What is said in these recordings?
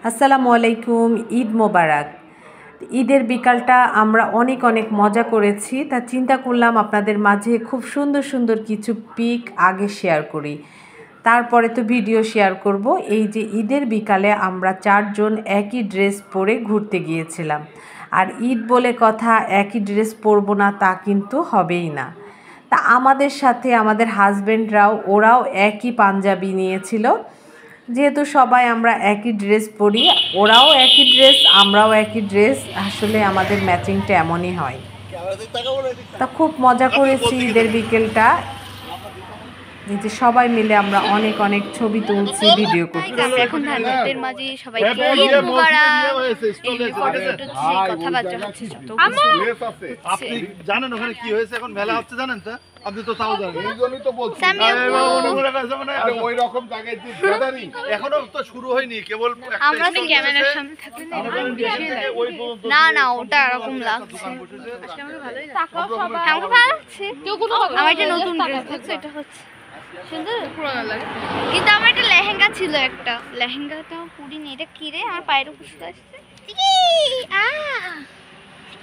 আসসালামু আলাইকুম, ঈদ মোবারক। ঈদের বিকালটা আমরা অনেক মজা করেছি। তা চিন্তা করলাম আপনাদের মাঝে খুব সুন্দর সুন্দর কিছু পিক আগে শেয়ার করি, তারপরে তো ভিডিও শেয়ার করব। এই যে ঈদের বিকালে আমরা 4 জন একই ড্রেস পরে ঘুরতে গিয়েছিলাম। আর ঈদ বলে কথা, একই ড্রেস পরবো না তা কিন্তু হবেই না। তা আমাদের সাথে আমাদের হাজব্যান্ডরাও ওরাও একই পাঞ্জাবি নিয়েছিল। যেহেতু সবাই আমরা একই ড্রেস পরি, ওরাও একই ড্রেস, আমরাও একই ড্রেস, আসলে আমাদের ম্যাচিংটা এমনই হয়। তা খুব মজা করেছি ঈদের বিকেলটা। এই যে সবাই মিলে আমরা অনেক ছবি তুলছি, ভিডিও করছি। এখন ধানবাদের মাঝে সবাইকে ঈদ মোবারক, এই যে ফটো তুলছি, কথাবার্তা হচ্ছে, যত আপনি জানেন ওখানে কি হয়েছে, এখন মেলা হচ্ছে জানেন তো? আপনি তো তাও জানেন, এইজন্যই তো বলছি ওই রকম জায়গায় যে গ্যাদারিং এখনো তো শুরু হয়নি, কেবল আমরা তো ক্যামেরার সামনে থাকলে না না ওটা এরকম লাগছে। আমাকে ভালো লাগছে, আমার একটা নতুন ড্রেস দেখছো, এটা হচ্ছে সুন্দর, কিন্তু আমার একটা লেহেঙ্গা ছিল, একটা লেহেঙ্গাটা পুরিনি। এটা কি রে, আমার পায়ের উপর শুধু আসছে।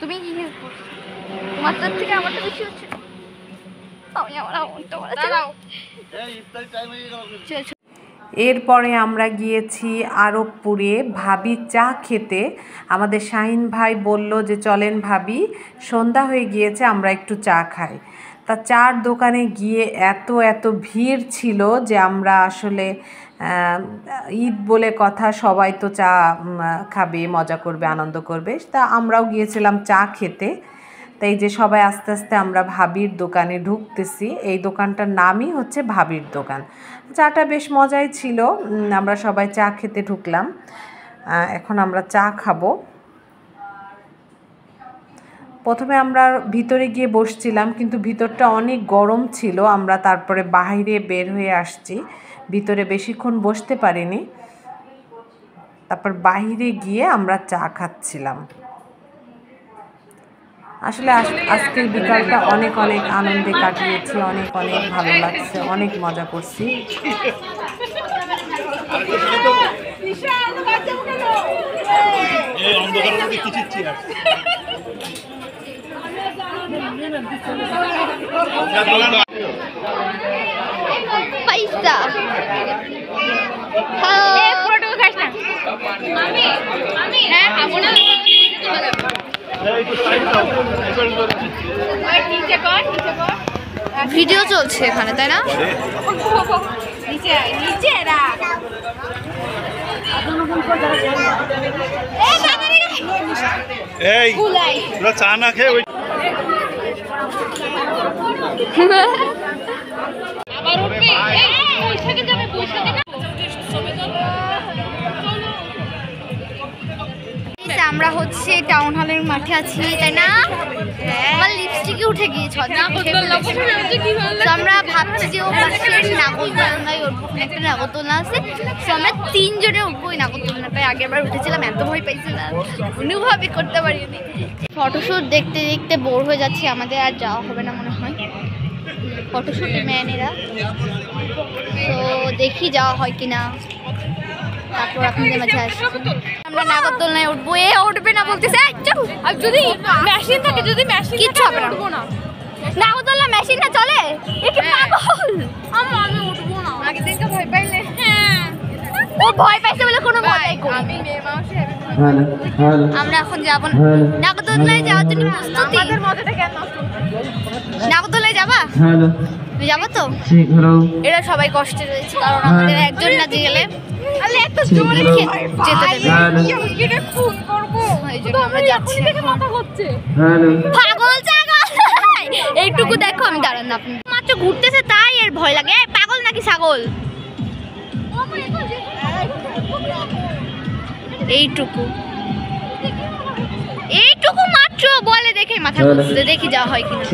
তুমি কি করছো? তোমার তার থেকে আমারটা বেশি হচ্ছে। এরপরে আমরা গিয়েছি আরবপুরে ভাবি চা খেতে। আমাদের শাহিন ভাই বলল যে চলেন ভাবি, সন্ধ্যা হয়ে গিয়েছে, আমরা একটু চা খাই। তা চার দোকানে গিয়ে এত ভিড় ছিল যে আমরা আসলে ঈদ বলে কথা, সবাই তো চা খাবে, মজা করবে, আনন্দ করবে। তা আমরাও গিয়েছিলাম চা খেতে। তাই যে সবাই আস্তে আস্তে আমরা ভাবির দোকানে ঢুকতেছি। এই দোকানটার নামই হচ্ছে ভাবির দোকান। চাটা বেশ মজাই ছিল। আমরা সবাই চা খেতে ঢুকলাম। এখন আমরা চা খাবো। প্রথমে আমরা ভিতরে গিয়ে বসছিলাম, কিন্তু ভিতরটা অনেক গরম ছিল। আমরা তারপরে বাইরে বের হয়ে আসছি, ভিতরে বেশিক্ষণ বসতে পারিনি। তারপর বাইরে গিয়ে আমরা চা খাচ্ছিলাম। আসলে আজকের বিকালটা অনেক আনন্দে কাটিয়েছি, অনেক ভালো লাগছে, অনেক মজা করছি। পয়সা হ্যাঁ খাবো না, ভিডিও চলছে এখানে, তাই না? এই তোরা চা না খেয়ে ওই আমরা হচ্ছে টাউন হলের মাঠে আছি, তাই না? আমার লিপস্টিকই উঠে গিয়েছে। আমরা ভাবছি যে ও পাশে নাগরদোলনায় উঠবো, একটা নাগরদোলনা আছে, আমরা 3 জনে উঠবো ওই নাগরদোলনাটায়। আগেরবার উঠেছিলাম, এত ভয় পাইছিলাম, অনুভবই করতে পারিনি। ফটোশ্যুট দেখতে দেখতে বোর হয়ে যাচ্ছি, আমাদের আর যাওয়া হবে না মনে হয় ফটোশ্যুটে ম্যানেরা। তো দেখি যাওয়া হয় কিনা, তারপর আপনাদের মাঝে আসছি। আমরা নাগরদোলনায় উঠবো, এ উঠবে না বলতেছে। আর যদি মেশিন থাকে, যদি মেশিন কিচ্ছু হবে না, উঠবো না। নাগরদোলনা মেশিন না চলে, এ কি পাগল? আমি উঠবো না, আগে থেকে ভয় পাইলে। হ্যাঁ, ও ভয় পাইছে বলে কোনো মজাই করি। আমি মেয়ে মানুষই, আমরা এখন যাব নাগরদোলনায় যাওয়ার জন্য প্রস্তুতি। আমাদের মজাটা কেন নষ্ট? নাগরদোলনায় যাবা? তুমি যাবো তো? এরা সবাই কষ্টে রয়েছে, কারণ আমাদের একজন না গেলে এইটুকু দেখো, আমি দাঁড়ান না, আপনি মাত্র ঘুরতেছে তাই এর ভয় লাগে। পাগল নাকি ছাগল? এইটুকু মাত্র বলে, দেখে মাথা ঘুরতে, দেখি যাওয়া হয় কিনা।